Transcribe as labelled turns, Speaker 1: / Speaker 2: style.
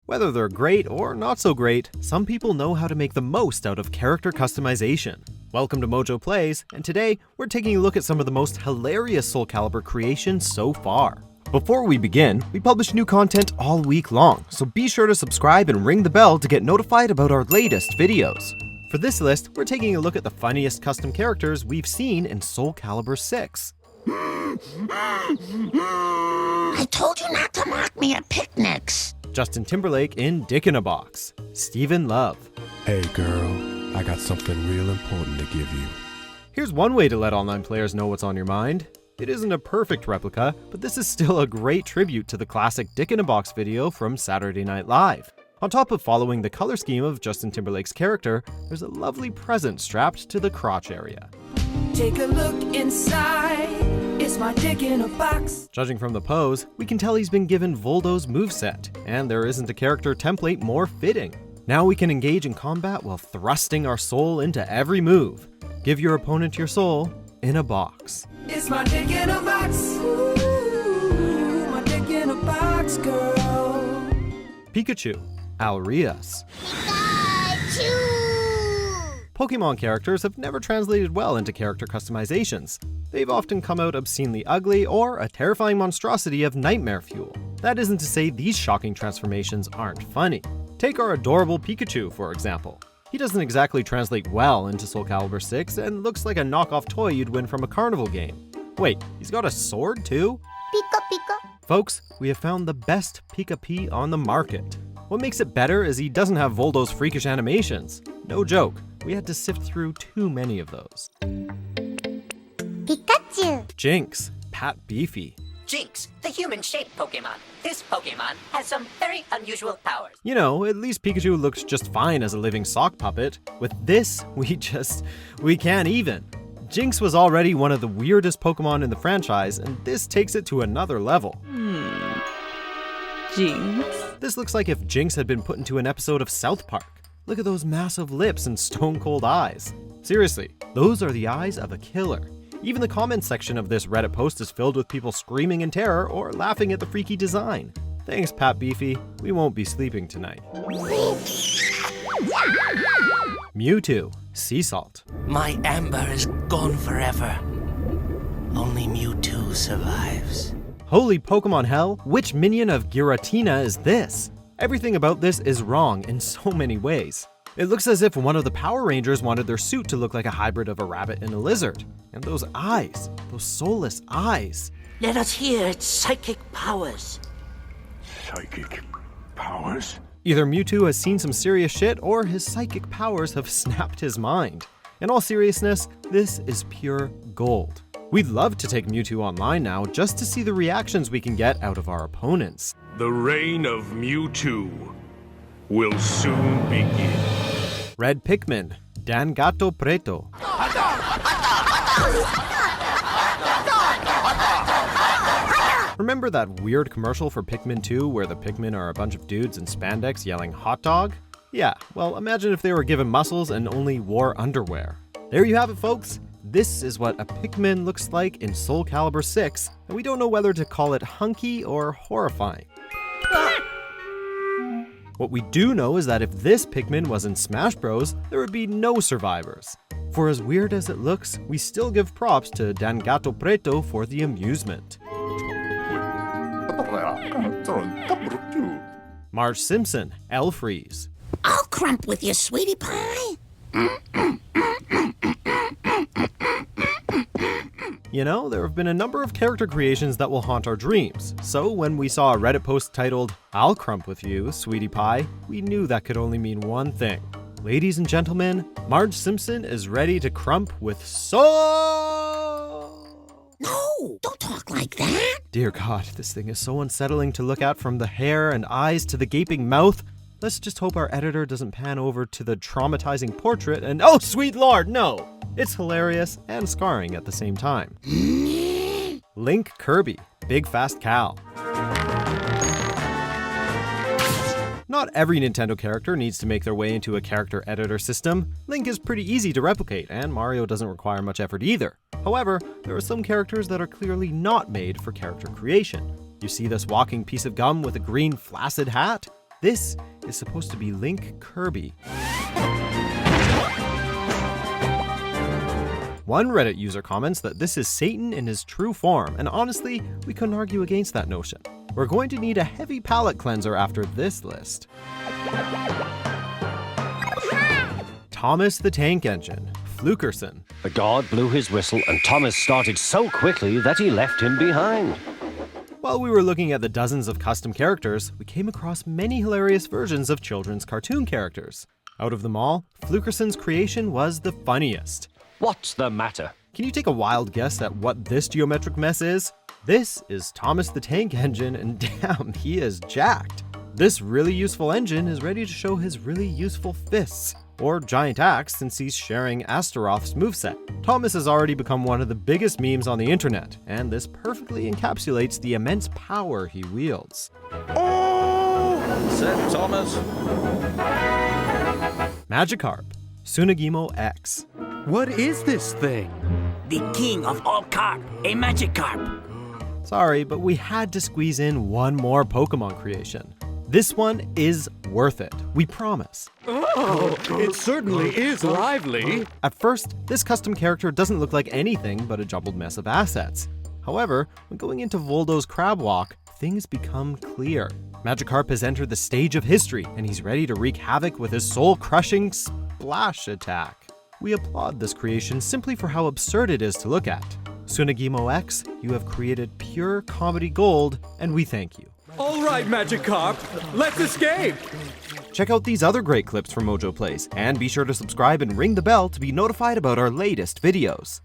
Speaker 1: Whether they're great or not so great, some people know how to make the most out of character customization. Welcome to MojoPlays, and today we're taking a look at some of the most hilarious Soulcalibur creations so far. Before we begin, we publish new content all week long, so be sure to subscribe and ring the bell to get notified about our latest videos. For this list, we're taking a look at the funniest custom characters we've seen in Soulcalibur VI.
Speaker 2: I told you not to mock me at picnics.
Speaker 1: Justin Timberlake in Dick in a Box. Stephen Love.
Speaker 3: Hey girl, I got something real important to give you.
Speaker 1: Here's one way to let online players know what's on your mind. It isn't a perfect replica, but this is still a great tribute to the classic Dick in a Box video from Saturday Night Live. On top of following the color scheme of Justin Timberlake's character, there's a lovely present strapped to the crotch area.
Speaker 4: Take a look inside, it's my dick in a box.
Speaker 1: Judging from the pose, we can tell he's been given Voldo's moveset, and there isn't a character template more fitting. Now we can engage in combat while thrusting our soul into every move. Give your opponent your soul in a box.
Speaker 4: It's my dick in a box. Ooh, my dick in a box, girl.
Speaker 1: Pikachu. Alrias.
Speaker 2: Pikachu!
Speaker 1: Pokemon characters have never translated well into character customizations. They've often come out obscenely ugly or a terrifying monstrosity of nightmare fuel. That isn't to say these shocking transformations aren't funny. Take our adorable Pikachu, for example. He doesn't exactly translate well into Soulcalibur VI and looks like a knockoff toy you'd win from a carnival game. Wait, he's got a sword too?
Speaker 2: Pika pika.
Speaker 1: Folks, we have found the best Pika-P on the market. What makes it better is he doesn't have Voldo's freakish animations. No joke, we had to sift through too many of those.
Speaker 2: Pikachu.
Speaker 1: Jinx, Pat Beefy.
Speaker 5: Jinx, the human-shaped Pokemon. This Pokemon has some very unusual powers.
Speaker 1: You know, at least Pikachu looks just fine as a living sock puppet. With this, we can't even. Jinx was already one of the weirdest Pokemon in the franchise, and this takes it to another level.
Speaker 6: Jinx.
Speaker 1: This looks like if Jinx had been put into an episode of South Park. Look at those massive lips and stone-cold eyes. Seriously, those are the eyes of a killer. Even the comments section of this Reddit post is filled with people screaming in terror or laughing at the freaky design. Thanks, Pat Beefy. We won't be sleeping tonight. Mewtwo, Sea Salt.
Speaker 7: My Amber is gone forever. Only Mewtwo survives.
Speaker 1: Holy Pokemon hell, which minion of Giratina is this? Everything about this is wrong in so many ways. It looks as if one of the Power Rangers wanted their suit to look like a hybrid of a rabbit and a lizard. And those eyes, those soulless eyes.
Speaker 7: Let us hear its psychic powers.
Speaker 3: Psychic powers?
Speaker 1: Either Mewtwo has seen some serious shit or his psychic powers have snapped his mind. In all seriousness, this is pure gold. We'd love to take Mewtwo online now just to see the reactions we can get out of our opponents.
Speaker 8: The reign of Mewtwo will soon begin.
Speaker 1: Red Pikmin, Dan Gato Preto. Remember that weird commercial for Pikmin 2 where the Pikmin are a bunch of dudes in spandex yelling hot dog? Yeah, well imagine if they were given muscles and only wore underwear. There you have it, folks. This is what a Pikmin looks like in Soulcalibur VI, and we don't know whether to call it hunky or horrifying. What we do know is that if this Pikmin was in Smash Bros, there would be no survivors. For as weird as it looks, we still give props to Dan Gato Preto for the amusement. Marge Simpson, L-Freeze.
Speaker 2: I'll crump with you, sweetie pie.
Speaker 1: You know, there have been a number of character creations that will haunt our dreams. So when we saw a Reddit post titled, "I'll crump with you, sweetie pie," we knew that could only mean one thing. Ladies and gentlemen, Marge Simpson is ready to crump with soul.
Speaker 2: No, don't talk like that.
Speaker 1: Dear God, this thing is so unsettling to look at, from the hair and eyes to the gaping mouth. Let's just hope our editor doesn't pan over to the traumatizing portrait and, oh sweet Lord, no! It's hilarious and scarring at the same time. Link Kirby, Big Fast Cal. Not every Nintendo character needs to make their way into a character editor system. Link is pretty easy to replicate, and Mario doesn't require much effort either. However, there are some characters that are clearly not made for character creation. You see this walking piece of gum with a green flaccid hat? This is supposed to be Link Kirby. One Reddit user comments that this is Satan in his true form, and honestly, we couldn't argue against that notion. We're going to need a heavy palate cleanser after this list. Thomas the Tank Engine, Flukerson.
Speaker 6: The god blew his whistle and Thomas started so quickly that he left him behind.
Speaker 1: While we were looking at the dozens of custom characters, we came across many hilarious versions of children's cartoon characters. Out of them all, Flukerson's creation was the funniest.
Speaker 6: What's the matter?
Speaker 1: Can you take a wild guess at what this geometric mess is? This is Thomas the Tank Engine, and damn, he is jacked. This really useful engine is ready to show his really useful fists, or giant axe since he's sharing Astaroth's moveset. Thomas has already become one of the biggest memes on the internet, and this perfectly encapsulates the immense power he wields.
Speaker 9: Oh! Said Thomas.
Speaker 1: Magikarp, Sunagimo X.
Speaker 3: What is this thing?
Speaker 7: The king of all carp, a Magikarp.
Speaker 1: Sorry, but we had to squeeze in one more Pokemon creation. This one is worth it, we promise.
Speaker 3: Oh, it certainly is lively.
Speaker 1: At first, this custom character doesn't look like anything but a jumbled mess of assets. However, when going into Voldo's Crab Walk, things become clear. Magikarp has entered the stage of history, and he's ready to wreak havoc with his soul-crushing splash attack. We applaud this creation simply for how absurd it is to look at. Sunagimo X, you have created pure comedy gold, and we thank you.
Speaker 3: All right, Magikarp, let's escape.
Speaker 1: Check out these other great clips from MojoPlays, and be sure to subscribe and ring the bell to be notified about our latest videos.